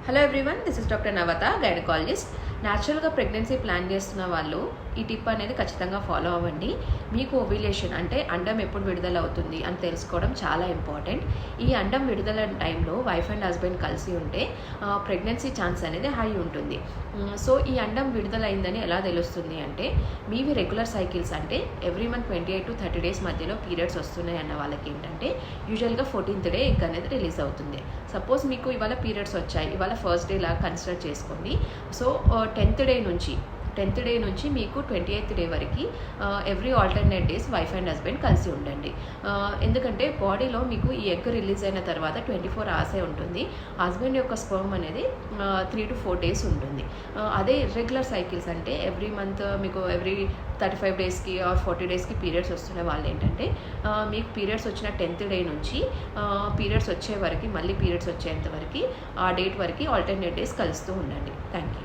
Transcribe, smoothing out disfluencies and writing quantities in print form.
Hello everyone, this is doctor Navata, gynaecologist. న్యాచురల్గా pregnancy plan చేస్తున్న వాళ్ళు ఈ టిప్ అనేది ఖచ్చితంగా ఫాలో అవ్వండి. మీకు ఓవ్యులేషన్ అంటే అండం ఎప్పుడు విడుదల అవుతుంది అని తెలుసుకోవడం చాలా ఇంపార్టెంట్. ఈ అండం విడుదల టైంలో వైఫ్ అండ్ హస్బెండ్ కలిసి ఉంటే ప్రెగ్నెన్సీ ఛాన్స్ అనేది హై ఉంటుంది. సో ఈ అండం విడుదలైందని ఎలా తెలుస్తుంది అంటే, మీవి రెగ్యులర్ సైకిల్స్ అంటే ఎవ్రీ మంత్ 28 to 30 days మధ్యలో పీరియడ్స్ వస్తున్నాయి అన్న వాళ్ళకి ఏంటంటే యూజువల్గా 14th day ఎగ్ అనేది రిలీజ్ అవుతుంది. సపోజ్ మీకు ఇవాళ పీరియడ్స్ వచ్చాయి, ఇవాళ ఫస్ట్ డే లాగా కన్సిడర్ చేసుకోండి. సో 10th day నుంచి మీకు 28th day వరకు every alternate days wife and husband కలిసి ఉండండి. ఎందుకంటే బాడీలో మీకు ఈ ఎగ్ రిలీజ్ అయిన తర్వాత 24 hours ఉంటుంది. హస్బెండ్ యొక్క స్పర్మ్ అనేది 3 to 4 days ఉంటుంది. అదే ఇర్రెగ్యులర్ సైకిల్స్ అంటే ఎవ్రీ మంత్ మీకు ఎవ్రీ 35 daysకి ఆర్ 40 daysకి పీరియడ్స్ వస్తున్న వాళ్ళు ఏంటంటే మీకు పీరియడ్స్ వచ్చిన 10th day నుంచి పీరియడ్స్ వచ్చే వరకు, మళ్ళీ పీరియడ్స్ వచ్చేంత వరకు ఆ డేట్ వరకు ఆల్టర్నేట్ డేస్ కలుస్తూ ఉండండి. Thank you.